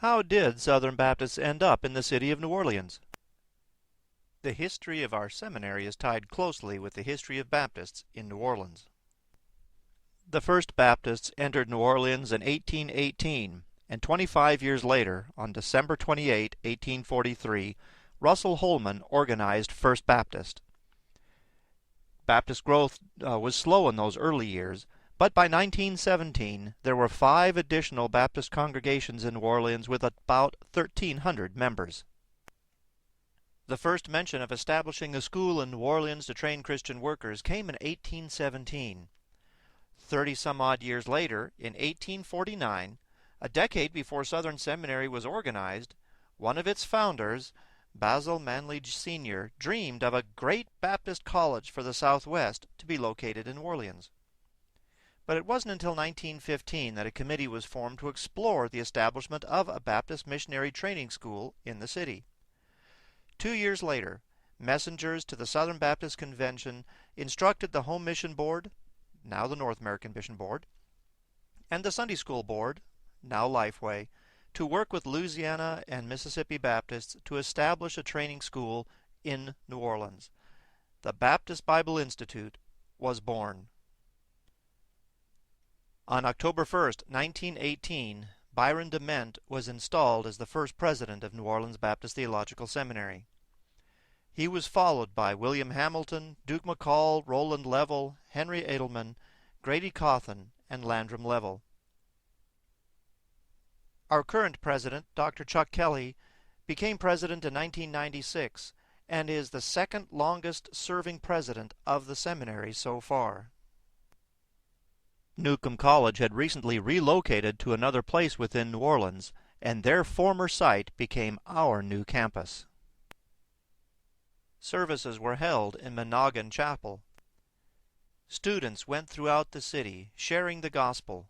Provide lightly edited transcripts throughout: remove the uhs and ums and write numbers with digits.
How did Southern Baptists end up in the city of New Orleans? The history of our seminary is tied closely with the history of Baptists in New Orleans. The first Baptists entered New Orleans in 1818, and 25 years later, on December 28, 1843, Russell Holman organized First Baptist. Baptist growth was slow in those early years, but by 1917 there were 5 additional Baptist congregations in New Orleans with about 1,300 members. The first mention of establishing a school in New Orleans to train Christian workers came in 1817. 30-some-odd years later, in 1849, a decade before Southern Seminary was organized, one of its founders, Basil Manley Sr., dreamed of a great Baptist college for the Southwest to be located in New Orleans. But it wasn't until 1915 that a committee was formed to explore the establishment of a Baptist missionary training school in the city. 2 years later, messengers to the Southern Baptist Convention instructed the Home Mission Board, now the North American Mission Board, and the Sunday School Board, now Lifeway, to work with Louisiana and Mississippi Baptists to establish a training school in New Orleans. The Baptist Bible Institute was born. On October 1st, 1918, Byron DeMent was installed as the first president of New Orleans Baptist Theological Seminary. He was followed by William Hamilton, Duke McCall, Roland Level, Henry Edelman, Grady Cawthon, and Landrum Level. Our current president, Dr. Chuck Kelly, became president in 1996 and is the second longest serving president of the seminary so far. Newcomb College had recently relocated to another place within New Orleans, and their former site became our new campus. Services were held in Monoghan Chapel. Students went throughout the city, sharing the gospel.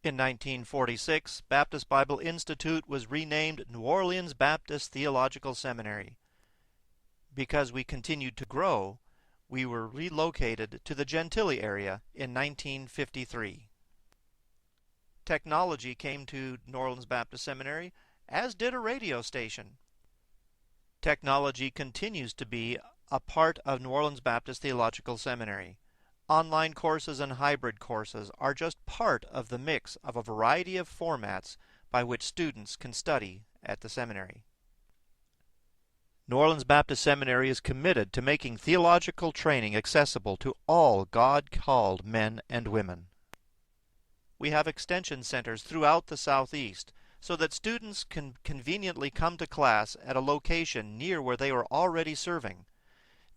In 1946, Baptist Bible Institute was renamed New Orleans Baptist Theological Seminary. Because we continued to grow, we were relocated to the Gentilly area in 1953. Technology came to New Orleans Baptist Seminary, as did a radio station. Technology continues to be a part of New Orleans Baptist Theological Seminary. Online courses and hybrid courses are just part of the mix of a variety of formats by which students can study at the seminary. New Orleans Baptist Seminary is committed to making theological training accessible to all God-called men and women. We have extension centers throughout the Southeast so that students can conveniently come to class at a location near where they are already serving.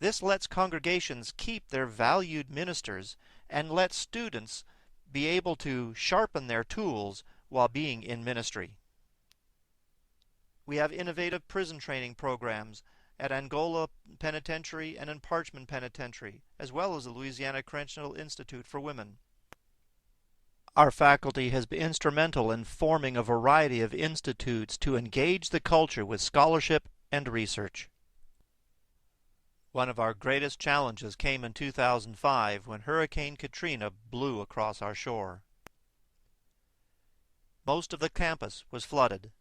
This lets congregations keep their valued ministers and lets students be able to sharpen their tools while being in ministry. We have innovative prison training programs at Angola Penitentiary and in Parchman Penitentiary, as well as the Louisiana Correctional Institute for Women. Our faculty has been instrumental in forming a variety of institutes to engage the culture with scholarship and research. One of our greatest challenges came in 2005 when Hurricane Katrina blew across our shore. Most of the campus was flooded.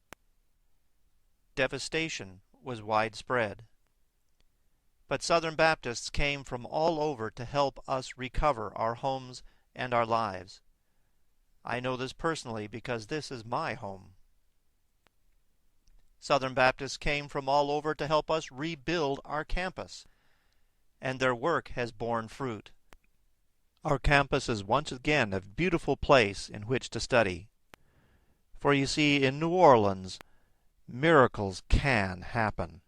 Devastation was widespread. But Southern Baptists came from all over to help us recover our homes and our lives. I know this personally because this is my home. Southern Baptists came from all over to help us rebuild our campus, and their work has borne fruit. Our campus is once again a beautiful place in which to study. For you see, in New Orleans, miracles can happen.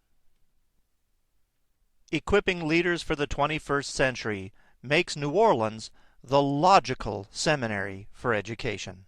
Equipping leaders for the 21st century makes New Orleans the logical seminary for education.